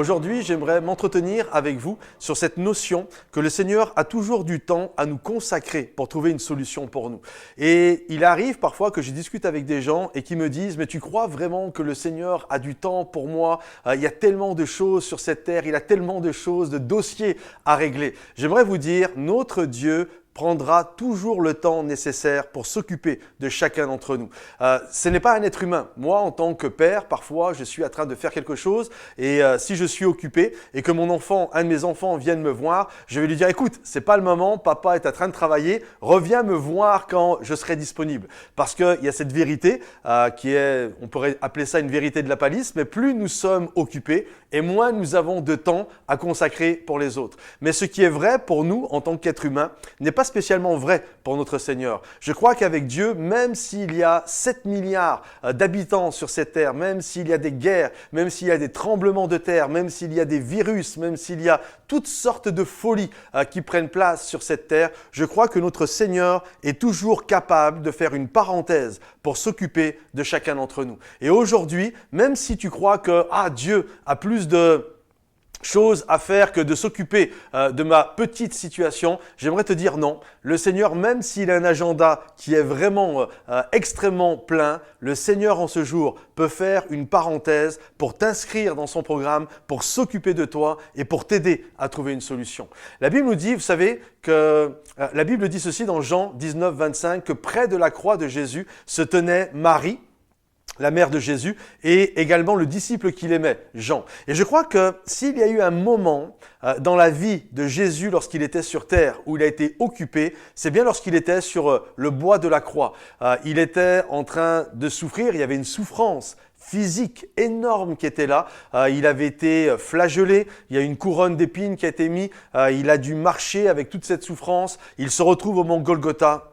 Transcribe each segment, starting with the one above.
Aujourd'hui, j'aimerais m'entretenir avec vous sur cette notion que le Seigneur a toujours du temps à nous consacrer pour trouver une solution pour nous. Et il arrive parfois que je discute avec des gens et qui me disent « Mais tu crois vraiment que le Seigneur a du temps pour moi ? Il y a tellement de choses sur cette terre, il a tellement de choses, de dossiers à régler. » J'aimerais vous dire, notre Dieu prendra toujours le temps nécessaire pour s'occuper de chacun d'entre nous. Ce n'est pas un être humain. Moi, en tant que père, parfois, je suis en train de faire quelque chose et si je suis occupé et que mon enfant, un de mes enfants vienne me voir, je vais lui dire « Écoute, c'est pas le moment, papa est en train de travailler, reviens me voir quand je serai disponible. » Parce qu'il y a cette vérité qui est, on pourrait appeler ça une vérité de la palisse, mais plus nous sommes occupés et moins nous avons de temps à consacrer pour les autres. Mais ce qui est vrai pour nous, en tant qu'être humain, n'est pas spécialement vrai pour notre Seigneur. Je crois qu'avec Dieu, même s'il y a 7 milliards d'habitants sur cette terre, même s'il y a des guerres, même s'il y a des tremblements de terre, même s'il y a des virus, même s'il y a toutes sortes de folies qui prennent place sur cette terre, je crois que notre Seigneur est toujours capable de faire une parenthèse pour s'occuper de chacun d'entre nous. Et aujourd'hui, même si tu crois que Dieu a plus de chose à faire que de s'occuper de ma petite situation, j'aimerais te dire non. Le Seigneur, même s'il a un agenda qui est vraiment extrêmement plein, le Seigneur en ce jour peut faire une parenthèse pour t'inscrire dans son programme, pour s'occuper de toi et pour t'aider à trouver une solution. La Bible nous dit, vous savez, la Bible dit ceci dans Jean 19, 25, que près de la croix de Jésus se tenait Marie, la mère de Jésus, et également le disciple qu'il aimait, Jean. Et je crois que s'il y a eu un moment dans la vie de Jésus lorsqu'il était sur terre, où il a été occupé, c'est bien lorsqu'il était sur le bois de la croix. Il était en train de souffrir, il y avait une souffrance physique énorme qui était là. Il avait été flagellé, il y a une couronne d'épines qui a été mise, il a dû marcher avec toute cette souffrance. Il se retrouve au mont Golgotha.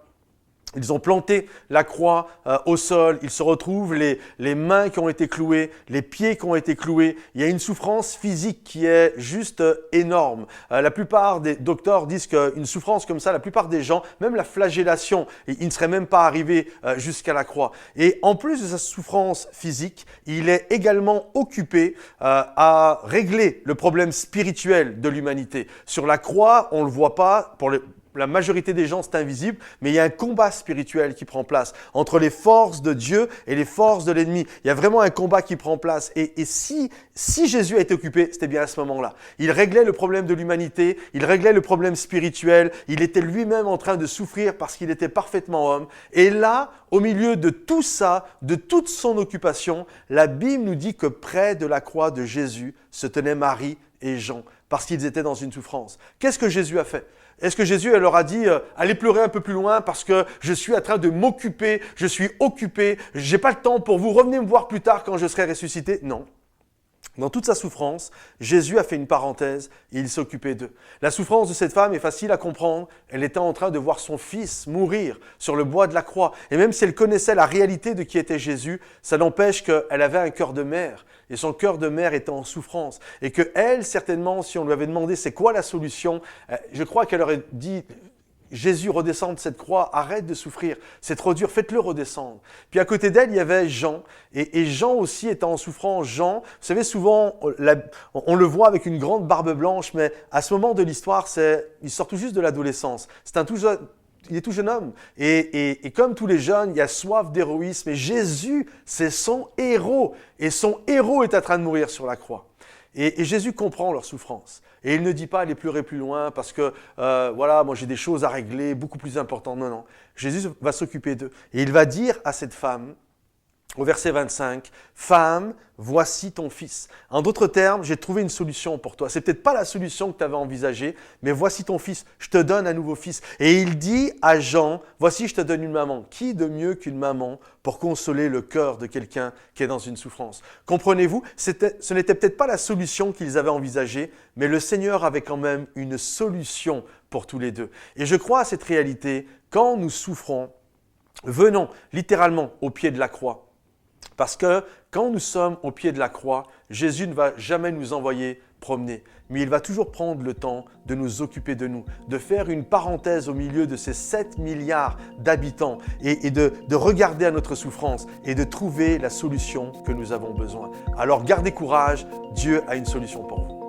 Ils ont planté la croix au sol, il se retrouve les mains qui ont été clouées, les pieds qui ont été cloués. Il y a une souffrance physique qui est juste énorme. La plupart des docteurs disent qu'une souffrance comme ça, la plupart des gens, même la flagellation, ils ne seraient même pas arrivés jusqu'à la croix. Et en plus de sa souffrance physique, il est également occupé à régler le problème spirituel de l'humanité. Sur la croix, on ne le voit pas, pour la majorité des gens, c'est invisible, mais il y a un combat spirituel qui prend place entre les forces de Dieu et les forces de l'ennemi. Il y a vraiment un combat qui prend place. Et si Jésus a été occupé, c'était bien à ce moment-là. Il réglait le problème de l'humanité, il réglait le problème spirituel, il était lui-même en train de souffrir parce qu'il était parfaitement homme. Et là, au milieu de tout ça, de toute son occupation, la Bible nous dit que près de la croix de Jésus se tenaient Marie et Jean, parce qu'ils étaient dans une souffrance. Qu'est-ce que Jésus a fait ? Est-ce que Jésus leur a dit « Allez pleurer un peu plus loin parce que je suis en train de m'occuper, je suis occupé, je n'ai pas le temps pour vous, revenez me voir plus tard quand je serai ressuscité ?» Non. Dans toute sa souffrance, Jésus a fait une parenthèse et il s'occupait d'eux. La souffrance de cette femme est facile à comprendre. Elle était en train de voir son fils mourir sur le bois de la croix. Et même si elle connaissait la réalité de qui était Jésus, ça n'empêche qu'elle avait un cœur de mère. Et son cœur de mère était en souffrance. Et qu'elle, certainement, si on lui avait demandé c'est quoi la solution, je crois qu'elle aurait dit « Jésus, redescend de cette croix, arrête de souffrir, c'est trop dur, faites-le redescendre. » Puis à côté d'elle, il y avait Jean, et Jean aussi était en souffrance. Jean, vous savez, souvent, on le voit avec une grande barbe blanche, mais à ce moment de l'histoire, il sort tout juste de l'adolescence. Il est tout jeune homme. Et comme tous les jeunes, il y a soif d'héroïsme. Et Jésus, c'est son héros. Et son héros est en train de mourir sur la croix. Et Jésus comprend leur souffrance. Et il ne dit pas « allez pleurer plus loin parce que moi j'ai des choses à régler, beaucoup plus importantes. » Non, non. Jésus va s'occuper d'eux. Et il va dire à cette femme, au verset 25, « Femme, voici ton fils. » En d'autres termes, j'ai trouvé une solution pour toi. C'est peut-être pas la solution que tu avais envisagée, mais voici ton fils. Je te donne un nouveau fils. Et il dit à Jean, « Voici, je te donne une maman. » Qui de mieux qu'une maman pour consoler le cœur de quelqu'un qui est dans une souffrance? Comprenez-vous, ce n'était peut-être pas la solution qu'ils avaient envisagée, mais le Seigneur avait quand même une solution pour tous les deux. Et je crois à cette réalité, quand nous souffrons, venons littéralement au pied de la croix. Parce que quand nous sommes au pied de la croix, Jésus ne va jamais nous envoyer promener. mais il va toujours prendre le temps de nous occuper de nous, de faire une parenthèse au milieu de ces 7 milliards d'habitants et de regarder à notre souffrance et de trouver la solution que nous avons besoin. Alors gardez courage, Dieu a une solution pour vous.